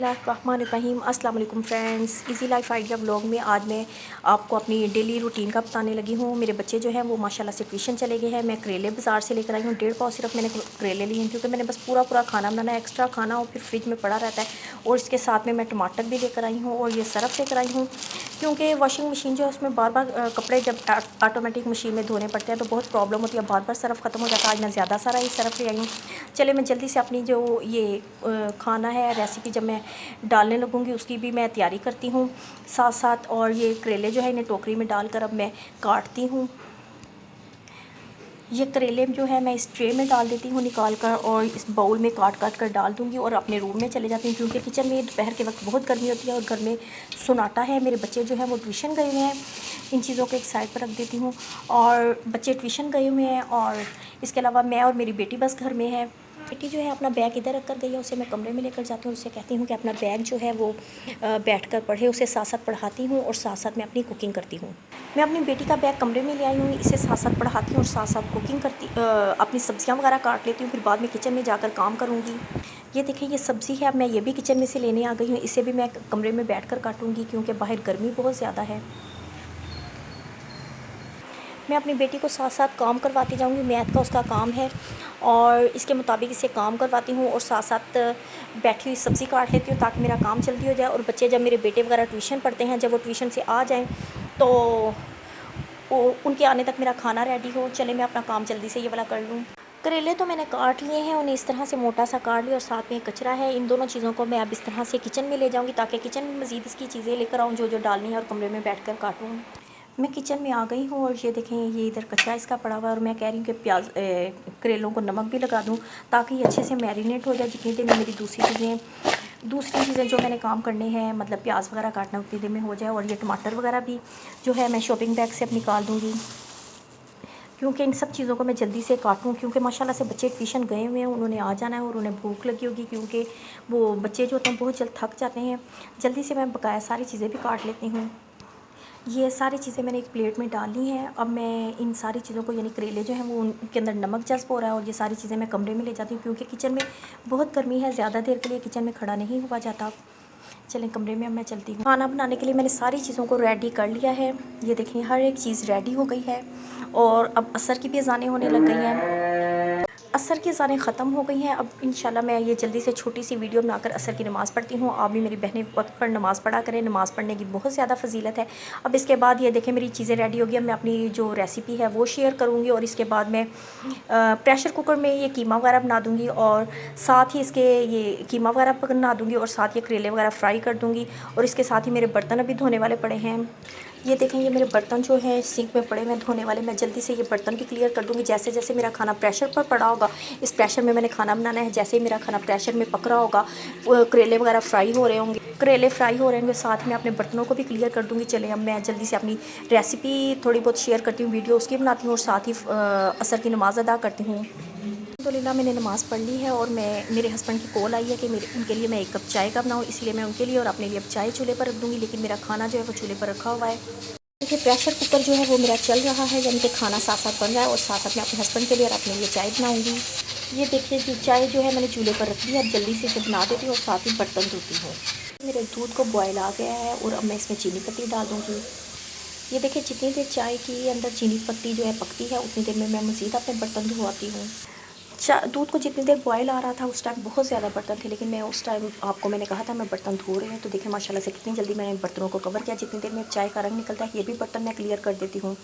रहमानिर्रहीम। अस्सलाम वालेकुम friends, easy life idea vlog में आज मैं आपको अपनी डेली रूटीन का बताने लगी हूँ। मेरे बच्चे जो हैं वो माशाल्लाह से ट्यूशन चले गए हैं। मैं करेले बाज़ार से लेकर आई हूँ। 1.5 पाव सिर्फ मैंने करेले लिए हैं क्योंकि मैंने बस पूरा खाना बनाना है। एक्स्ट्रा खाना और फिर फ्रिज में पड़ा रहता है। और इसके साथ में मैं टमाटर भी लेकर आई हूँ और ये सरफ लेकर आई हूँ क्योंकि वॉशिंग मशीन जो है उसमें बार बार कपड़े जब ऑटोमेटिक मशीन में धोने पड़ते हैं तो बहुत प्रॉब्लम होती है। बार बार सरफ ख़त्म हो जाता है। आज मैं ज़्यादा सारा ही सरफ ले आई हूँ। चले मैं जल्दी से अपनी जो ये खाना है रेसिपी जब मैं डालने लगूँगी उसकी भी मैं तैयारी करती हूँ साथ साथ। और ये करेले जो है इन्हें टोकरी में डालकर अब मैं काटती हूँ। ये करेले जो है मैं इस ट्रे में डाल देती हूँ निकाल कर और इस बाउल में काट कर डाल दूँगी और अपने रूम में चले जाती हूँ क्योंकि किचन में दोपहर के वक्त बहुत गर्मी होती है और घर में सुनाटा है। मेरे बच्चे जो हैं वो ट्यूशन गए हुए हैं। इन चीज़ों को एक साइड पर रख देती हूँ और बच्चे ट्यूशन गए हुए हैं और इसके अलावा मैं और मेरी बेटी बस घर में है। बेटी जो है अपना बैग इधर रख कर गई है, उसे मैं कमरे में लेकर जाती हूँ। उससे कहती हूँ कि अपना बैग जो है वो बैठकर पढ़े। उसे साथ साथ पढ़ाती हूँ और साथ साथ मैं अपनी कुकिंग करती हूँ। मैं अपनी बेटी का बैग कमरे में ले आई हूँ, इसे साथ साथ पढ़ाती हूँ और साथ साथ कुकिंग करती अपनी सब्जियाँ वगैरह काट लेती हूँ। फिर बाद में किचन में जाकर काम करूँगी। ये देखिए ये सब्ज़ी है, अब मैं ये भी किचन में से लेने आ गई हूँ। इसे भी मैं कमरे में बैठ कर काटूँगी क्योंकि बाहर गर्मी बहुत ज़्यादा है। मैं अपनी बेटी को साथ साथ काम करवाती जाऊँगी। मैथ का उसका काम है और इसके मुताबिक इसे काम करवाती हूँ और साथ साथ बैठी हुई सब्ज़ी काट लेती हूँ ताकि मेरा काम जल्दी हो जाए। और बच्चे जब मेरे बेटे वगैरह ट्यूशन पढ़ते हैं, जब वो ट्यूशन से आ जाएँ तो उनके आने तक मेरा खाना रेडी हो। चले मैं अपना काम जल्दी से ये वाला कर लूँ। करेले तो मैंने काट लिए हैं, उन्हें इस तरह से मोटा सा काट लिया और साथ में कचरा है। इन दोनों चीज़ों को मैं अब इस तरह से किचन में ले जाऊँगी ताकि किचन में मज़ीद इसकी चीज़ें लेकर आऊँ जो जो डालनी है और कमरे में बैठ कर काटूँ। मैं किचन में आ गई हूँ और ये देखें ये इधर कचरा इसका पड़ा हुआ है और मैं कह रही हूँ कि करेलों को नमक भी लगा दूँ ताकि ये अच्छे से मैरिनेट हो जाए। जितनी देर में मेरी दूसरी चीज़ें जो मैंने काम करने हैं मतलब प्याज वगैरह काटना उतनी देर में हो जाए। और ये टमाटर वगैरह भी जो है मैं शॉपिंग बैग से अब निकाल दूँगी क्योंकि इन सब चीज़ों को मैं जल्दी से काटूँ क्योंकि माशाल्लाह से बच्चे ट्यूशन गए हुए हैं, उन्होंने आ जाना है और उन्हें भूख लगी होगी क्योंकि वो बच्चे जो होते हैं बहुत जल्द थक जाते हैं। जल्दी से मैं बकाया सारी चीज़ें भी काट लेती हूँ। ये सारी चीज़ें मैंने एक प्लेट में डाल ली हैं। अब मैं इन सारी चीज़ों को यानी करेले जो हैं वो उनके अंदर नमक जज्ब हो रहा है और ये सारी चीज़ें मैं कमरे में ले जाती हूँ क्योंकि किचन में बहुत गर्मी है, ज़्यादा देर के लिए किचन में खड़ा नहीं हुआ जाता। चलें कमरे में अब मैं चलती हूँ। खाना बनाने के लिए मैंने सारी चीज़ों को रेडी कर लिया है। ये देखें हर एक चीज़ रेडी हो गई है और अब असर की भी अज़ानें होने लग गई हैं। असर की अज़ानें ख़त्म हो गई हैं। अब इंशाल्लाह मैं ये जल्दी से छोटी सी वीडियो बनाकर असर की नमाज़ पढ़ती हूँ। आप भी मेरी बहनें वक्त पर नमाज़ पढ़ा करें, नमाज़ पढ़ने की बहुत ज़्यादा फजीलत है। अब इसके बाद ये देखें मेरी चीज़ें रेडी हो गई। अब मैं अपनी जो रेसिपी है वो शेयर करूँगी और इसके बाद मैं प्रेशर कुकर में ये कीमा वगैरह बना दूँगी और साथ ही इसके ये कीमा वगैरह बना दूँगी और साथ ये करेले वगैरह फ्राई कर दूँगी। और इसके साथ ही मेरे बर्तन अभी धोने वाले पड़े हैं। ये देखें ये मेरे बर्तन जो है सिंक में पड़े हुए धोने वाले। मैं जल्दी से ये बर्तन भी क्लियर कर दूँगी। जैसे जैसे मेरा खाना प्रेशर पर पड़ा होगा, इस प्रेशर में मैंने खाना बनाना है, जैसे ही मेरा खाना प्रेशर में पक रहा होगा करेले वगैरह फ्राई हो रहे होंगे, साथ में अपने बर्तनों को भी क्लियर कर दूँगी। चले अब मैं जल्दी से अपनी रेसिपी थोड़ी बहुत शेयर करती हूँ, वीडियो उसकी बनाती हूँ और साथ ही असर की नमाज़ अदा करती हूँ। अल्हम्दुलिल्लाह मैंने नमाज़ पढ़ ली है और मेरे हस्बैंड की कॉल आई है कि उनके लिए मैं 1 कप चाय का बनाऊँ, इसलिए मैं उनके लिए और अपने लिए अब चाय चूल्हे पर रख दूँगी। लेकिन मेरा खाना जो है वो चूल्हे पर रखा हुआ है। देखिए प्रेशर कुकर जो है वो मेरा चल रहा है, यानी कि खाना साथ साथ बन रहा है और साथ साथ मैं अपने हस्बैंड के लिए और अपने लिए चाय बनाऊँगी। ये देखिए जो चाय जो है मैंने चूल्हे पर रख दी है। अब जल्दी से इसे बना देती हूँ और साथ ही बर्तन धोती हूँ। मेरे दूध को बॉयल आ गया है और अब मैं इसमें चीनी पत्ती डाल दूँगी। ये देखिए जितनी देर चाय की अंदर चीनी पत्ती जो है पकती है उतनी देर में मैं मज़ीद अपने बर्तन धोआती हूँ। दूध को जितनी देर बॉयल आ रहा था उस टाइम बहुत ज़्यादा बर्तन थे, लेकिन मैं उस टाइम आपको मैंने कहा था मैं बर्तन धो रही हूँ। तो देखिए माशाल्लाह से कितनी जल्दी मैंने बर्तनों को कवर किया। जितनी देर में चाय का रंग निकलता है ये भी बर्तन मैं क्लियर कर देती हूँ।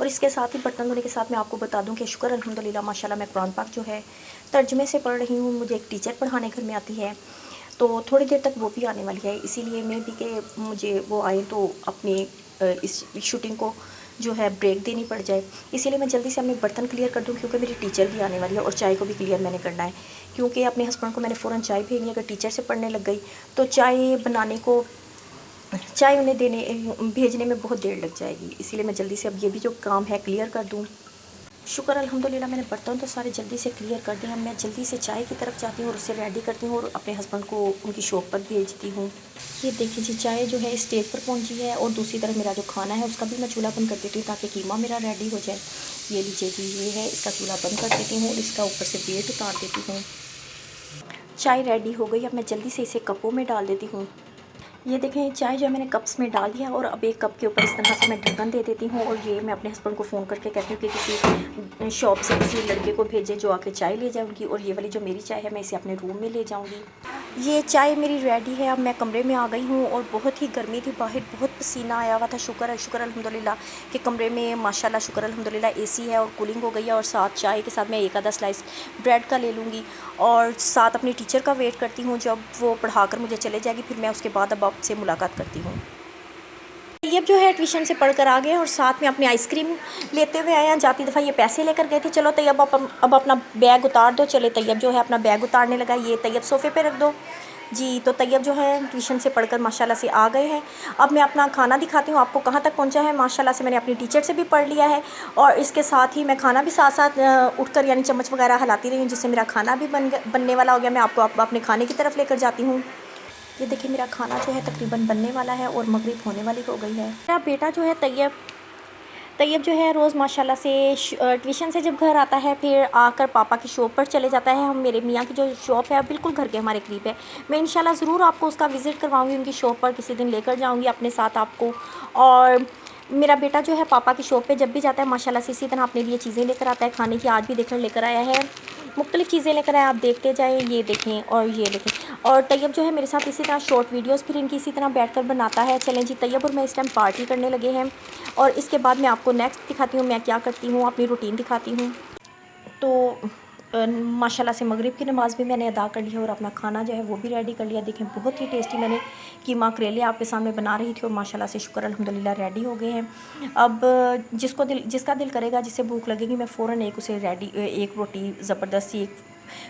और इसके साथ ही बर्तन धोने के साथ मैं आपको बता दूँ कि शुक्र अल्हम्दुलिल्लाह माशाल्लाह मैं कुरान पाक जो है तर्जुमे से पढ़ रही हूँ। मुझे एक टीचर पढ़ाने घर में आती है तो थोड़ी देर तक वो भी आने वाली है, इसीलिए मैं भी कि मुझे वो आए तो अपनी इस शूटिंग को जो है ब्रेक देनी पड़ जाए, इसीलिए मैं जल्दी से अपने बर्तन क्लियर कर दूँ क्योंकि मेरी टीचर भी आने वाली है और चाय को भी क्लियर मैंने करना है क्योंकि अपने हस्बैंड को मैंने फ़ौरन चाय भेजनी है। अगर टीचर से पढ़ने लग गई तो चाय उन्हें भेजने में बहुत देर लग जाएगी, इसीलिए मैं जल्दी से अब ये भी जो काम है क्लियर कर दूँ। शुक्र अल्हम्दुलिल्लाह मैंने बर्तन तो सारे जल्दी से क्लियर कर दिए। मैं जल्दी से चाय की तरफ जाती हूँ और उसे रेडी करती हूँ और अपने हस्बैंड को उनकी शॉप पर भेजती हूँ। ये देखिए जी चाय जो है स्टेज पर पहुँची है और दूसरी तरफ मेरा जो खाना है उसका भी मैं चूल्हा बंद कर देती हूँ ताकि कीमा मेरा रेडी हो जाए। ये लीजिए जी ये है, इसका चूल्हा बंद कर देती हूँ और इसका ऊपर से वेट उतार देती हूँ। चाय रेडी हो गई। अब मैं जल्दी से इसे कपों में डाल देती हूँ। ये देखें चाय जो है मैंने कप्स में डाल दिया और अब एक कप के ऊपर इस तरह से मैं ढक्कन दे देती हूँ। और ये मैं अपने हस्बैंड को फ़ोन करके कहती हूँ कि किसी शॉप से किसी लड़के को भेजे जो आके चाय ले जाऊँगी। और ये वाली जो मेरी चाय है मैं इसे अपने रूम में ले जाऊँगी। ये चाय मेरी रेडी है। अब मैं कमरे में आ गई हूँ और बहुत ही गर्मी थी बाहर, बहुत पसीना आया हुआ था। शुक्र अल्हम्दुलिल्लाह कि कमरे में माशाल्लाह शुक्र अल्हम्दुलिल्लाह एसी है और कूलिंग हो गई है। और साथ चाय के साथ मैं एक आधा स्लाइस ब्रेड का ले लूँगी और साथ अपनी टीचर का वेट करती हूँ जब वो पढ़ा कर मुझे चले जाएगी। फिर मैं उसके बाद अब आपसे मुलाकात करती हूँ। तैयब जो है ट्यूशन से पढ़कर आ गए और साथ में अपनी आइसक्रीम लेते हुए आए हैं। जाती दफ़ा ये पैसे लेकर गए थे। चलो तैयब अब अपना बैग उतार दो। चले तैयब जो है अपना बैग उतारने लगा। ये तैयब सोफ़े पे रख दो जी। तो तैयब जो है ट्यूशन से पढ़कर माशाल्लाह से आ गए हैं। अब मैं अपना खाना दिखाती हूँ आपको कहाँ तक पहुँचा है। माशाल्लाह से मैंने अपनी टीचर से भी पढ़ लिया है और इसके साथ ही मैं खाना भी साथ साथ उठकर यानी चम्मच वगैरह हिलाती रही हूँ जिससे मेरा खाना भी बनने वाला हो गया। मैं आपको अपने खाने की तरफ लेकर जाती हूँ। ये देखिए मेरा खाना जो है तकरीबन बनने वाला है और मगरिब होने वाली हो गई है। मेरा बेटा जो है तैयब जो है रोज़ माशाल्लाह से ट्यूशन से जब घर आता है फिर आकर पापा की शॉप पर चले जाता है। हम मेरे मियाँ की जो शॉप है बिल्कुल घर के हमारे करीब है। मैं इंशाल्लाह ज़रूर आपको उसका विज़िट करवाऊँगी, उनकी शॉप पर किसी दिन लेकर जाऊँगी अपने साथ आपको। और मेरा बेटा जो है पापा की शॉप पे जब भी जाता है माशाल्लाह से इसी तरह अपने लिए चीज़ें लेकर आता है खाने की। आज भी देखकर लेकर आया है, मुख्तलिफ़ चीज़ें लेकर आया। आप देखते जाएँ, ये देखें और ये देखें। और तैयब जो है मेरे साथ इसी तरह शॉर्ट वीडियोस फिर इनकी इसी तरह बैठकर बनाता है। चलें जी तैयब और मैं इस टाइम पार्टी करने लगे हैं और इसके बाद मैं आपको नेक्स्ट दिखाती हूँ मैं क्या करती हूँ, अपनी रूटीन दिखाती हूँ। तो माशाल्लाह से मगरिब की नमाज़ भी मैंने अदा कर ली है और अपना खाना जो है वो भी रेडी कर लिया। देखें बहुत ही टेस्टी मैंने कीमा करेले आपके सामने बना रही थी और माशाल्लाह से शुक्र अल्हम्दुलिल्लाह रेडी हो गए हैं। अब जिसका दिल करेगा, जिसे भूख लगेगी, मैं फ़ौरन एक रोटी ज़बरदस्त सी एक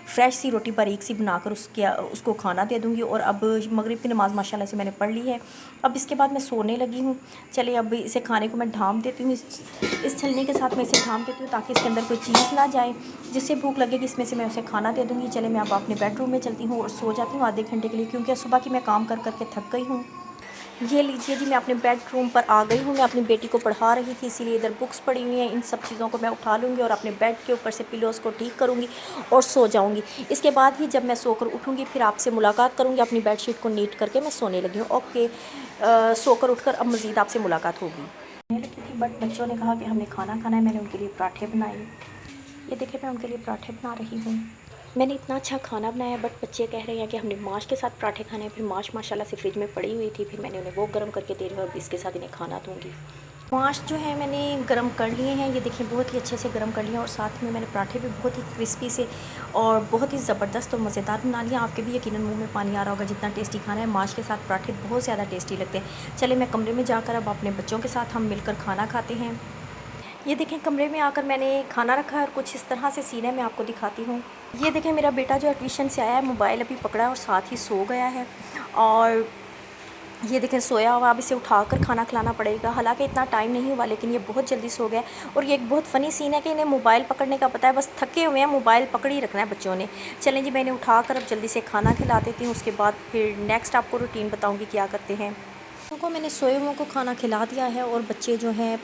फ़्रेश सी रोटी बारीक सी बनाकर उसको खाना दे दूँगी। और अब मगरिब की नमाज़ माशाल्लाह से मैंने पढ़ ली है। अब इसके बाद मैं सोने लगी हूँ। चलिए अब इसे खाने को मैं ढाँप देती हूँ, इस छलनी के साथ मैं इसे ढाँप देती हूँ ताकि इसके अंदर कोई चीज़ ना जाए। जिससे भूख लगेगी इसमें से मैं उसे खाना दे दूँगी। चले मैं अब अपने बेडरूम में चलती हूँ और सो जाती हूँ आधे घंटे के लिए, क्योंकि सुबह की मैं काम कर कर के थक गई हूँ। ये लीजिए जी मैं अपने बेडरूम पर आ गई हूँ। मैं अपनी बेटी को पढ़ा रही थी इसीलिए इधर बुक्स पड़ी हुई हैं। इन सब चीज़ों को मैं उठा लूँगी और अपने बेड के ऊपर से पिलोज़ को ठीक करूँगी और सो जाऊँगी। इसके बाद ही जब मैं सोकर उठूँगी फिर आपसे मुलाकात करूँगी। अपनी बेडशीट को नीट करके मैं सोने लगी हूँ। ओके, सोकर उठकर अब मज़ीद आपसे मुलाकात होगी। मैं लगी थी बट बच्चों ने कहा कि हमने खाना खाना है। मैंने उनके लिए पराठे बनाए। ये देखिए मैं उनके लिए पराठे बना रही हूँ। मैंने इतना अच्छा खाना बनाया बट बच्चे कह रहे हैं कि हमने माश के साथ पराठे खाने हैं। फिर माश माशाल्लाह से फ्रिज में पड़ी हुई थी, फिर मैंने उन्हें वो गर्म करके दे रही हूँ और इसके साथ इन्हें खाना दूँगी। माश जो है मैंने गर्म कर लिए हैं, ये देखिए बहुत ही अच्छे से गर्म कर लिए और साथ में मैंने पराठे भी बहुत ही क्रिस्पी से और बहुत ही ज़बरदस्त और मज़ेदार बना लिया। आपके भी यकीनन मुँह में पानी आ रहा होगा जितना टेस्टी खाना है। माश के साथ पराठे बहुत ज़्यादा टेस्टी लगते हैं। चले मैं कमरे में जाकर अब अपने बच्चों के साथ हम मिलकर खाना खाते हैं। ये देखें कमरे में आकर मैंने खाना रखा है और कुछ इस तरह से सीन है, मैं आपको दिखाती हूँ। ये देखें मेरा बेटा जो ट्यूशन से आया है मोबाइल अभी पकड़ा है और साथ ही सो गया है। और ये देखें सोया हुआ, अब इसे उठाकर खाना खिलाना पड़ेगा। हालांकि इतना टाइम नहीं हुआ लेकिन ये बहुत जल्दी सो गया। और ये एक बहुत फ़नी सीन है कि इन्हें मोबाइल पकड़ने का पता है, बस थके हुए हैं, मोबाइल पकड़ ही रखना है बच्चों ने। चलें जी मैं इन्हें उठाकर अब जल्दी से खाना खिला देती हूँ, उसके बाद फिर नेक्स्ट आपको रूटीन बताऊँगी क्या करते हैं। को मैंने सोए हुओं को खाना खिला दिया है और बच्चे जो हैं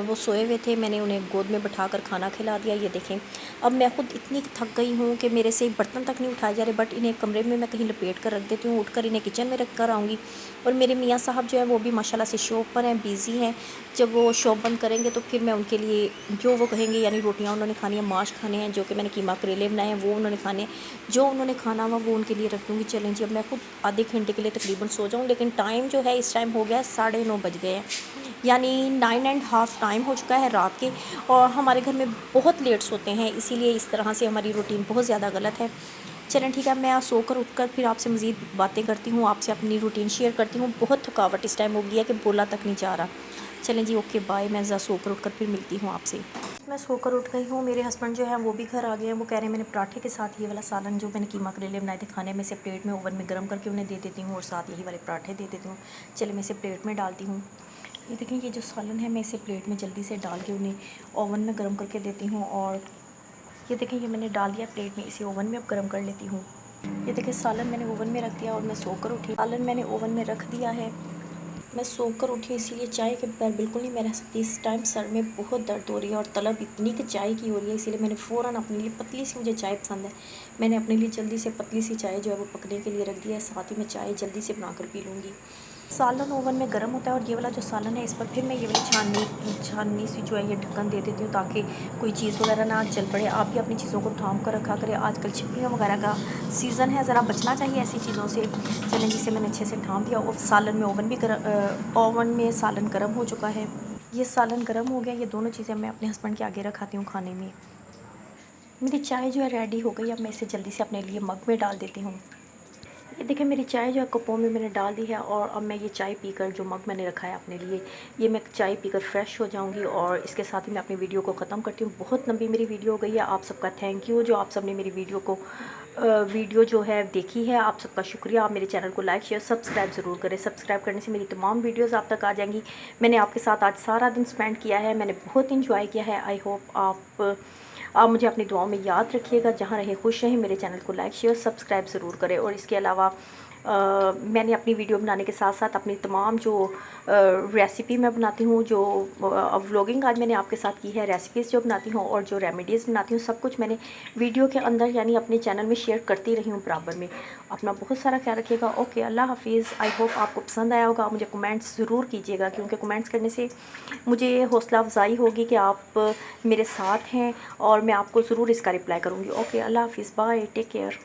वो सोए हुए थे, मैंने उन्हें गोद में बिठाकर खाना खिला दिया। ये देखें अब मैं ख़ुद इतनी थक गई हूँ कि मेरे से बर्तन तक नहीं उठाए जा रहे, बट इन्हें कमरे में मैं कहीं लपेट कर रख देती हूँ। उठकर इन्हें किचन में रख कर आऊँगी। और मेरे मियाँ साहब जो है वो भी माशाल्लाह से शॉप पर हैं, बिज़ी हैं। जब वो शॉप बंद करेंगे तो फिर मैं उनके लिए जो वो कहेंगे, यानी रोटियाँ उन्होंने खानी है, माश खाने हैं, जो कि मैंने कीमा करेले बनाए हैं वो उन्होंने खाने, जो उन्होंने खाना हुआ वो उनके लिए रख दूँगी। चलें जी अब मैं खुद आधे घंटे के लिए तकरीबन सो जाऊँ, लेकिन टाइम जो है इस टाइम हो गया 9:30 बज गए हैं, यानी 9:30 टाइम हो चुका है रात के। और हमारे घर में बहुत लेट सोते हैं, इसीलिए इस तरह से हमारी रूटीन बहुत ज़्यादा गलत है। चलें ठीक है, मैं सोकर उठकर फिर आपसे मज़ीद बातें करती हूँ, आपसे अपनी रूटीन शेयर करती हूँ। बहुत थकावट इस टाइम हो गई है कि बोला तक नहीं जा रहा। चलें जी ओके बाय, मैं ज़रा सोकर उठकर फिर मिलती हूँ आपसे। मैं सोकर उठ गई हूँ, मेरे हस्बैंड जो है वो भी घर आ गए हैं। वो कह रहे हैं मैंने पराठे के साथ ये वाला सालन जो मैंने कीमा करेले बनाए थे खाने में से प्लेट में ओवन में गर्म करके उन्हें दे देती हूँ और साथ यही वाले पराठे दे देती हूँ। चलिए मैं इसे प्लेट में डालती हूँ। ये देखें ये जो सालन है मैं इसे प्लेट में जल्दी से डाल के उन्हें ओवन में गर्म करके देती हूँ। और ये देखें ये मैंने डाल दिया प्लेट में, इसे ओवन में अब गर्म कर लेती हूँ। ये देखें सालन मैंने ओवन में रख दिया और मैं सोकर उठी। सालन मैंने ओवन में रख दिया है मैं सोकर कर उठी इसीलिए चाय के बगैर बिल्कुल नहीं मैं रह सकती। इस टाइम सर में बहुत दर्द हो रही है और तलब इतनी कि चाय की हो रही है, इसीलिए मैंने फ़ौरन अपने लिए पतली सी, मुझे चाय पसंद है, मैंने अपने लिए जल्दी से पतली सी चाय जो है वो पकने के लिए रख दिया है। साथ ही मैं चाय जल्दी से बनाकर पी लूँगी। सालन ओवन में गर्म होता है और ये वाला जो सालन है इस पर फिर मैं ये वाली छाननी सी जो है ये ढक्कन दे देती हूँ ताकि कोई चीज़ वगैरह ना जल पड़े। आप भी अपनी चीज़ों को थाम कर रखा करें। आजकल छिपकलियों वगैरह का सीज़न है, ज़रा बचना चाहिए ऐसी चीज़ों से। चलें, जिसे मैंने अच्छे से थाम दिया और सालन में ओवन में सालन गर्म हो चुका है। ये सालन गर्म हो गया। ये दोनों चीज़ें मैं अपने हस्बैंड के आगे रखाती हूँ खाने में। मेरी चाय जो है रेडी हो गई। अब मैं इसे जल्दी से अपने लिए मग में डाल देती हूँ। ये देखिए मेरी चाय जो है कपों में मैंने डाल दी है और अब मैं ये चाय पीकर, जो मग मैंने रखा है अपने लिए, ये मैं चाय पीकर फ़्रेश हो जाऊंगी और इसके साथ ही मैं अपनी वीडियो को ख़त्म करती हूँ। बहुत लंबी मेरी वीडियो हो गई है। आप सबका थैंक यू जो आप सब ने मेरी वीडियो जो है देखी है। आप सबका शुक्रिया। आप मेरे चैनल को लाइक शेयर सब्सक्राइब ज़रूर करें। सब्सक्राइब करने से मेरी तमाम वीडियोज़ आप तक आ जाएंगी। मैंने आपके साथ आज सारा दिन स्पेंड किया है, मैंने बहुत इंजॉय किया है। आई होप आप मुझे अपनी दुआओं में याद रखिएगा। जहाँ रहे खुश रहें। मेरे चैनल को लाइक शेयर सब्सक्राइब ज़रूर करें। और इसके अलावा मैंने अपनी वीडियो बनाने के साथ साथ अपनी तमाम जो रेसिपी मैं बनाती हूँ, जो व्लॉगिंग आज मैंने आपके साथ की है, रेसिपीज़ जो बनाती हूँ और जो रेमेडीज़ बनाती हूँ, सब कुछ मैंने वीडियो के अंदर यानी अपने चैनल में शेयर करती रही हूँ बराबर में। अपना बहुत सारा ख्याल रखिएगा। ओके, अल्लाह हाफिज़। आई होप आपको पसंद आया होगा। मुझे कमेंट्स ज़रूर कीजिएगा क्योंकि कमेंट्स करने से मुझे हौसला अफजाई होगी कि आप मेरे साथ हैं और मैं आपको ज़रूर इसका रिप्लाई करूँगी। ओके, अल्लाह हाफिज़, बाय, टेक केयर।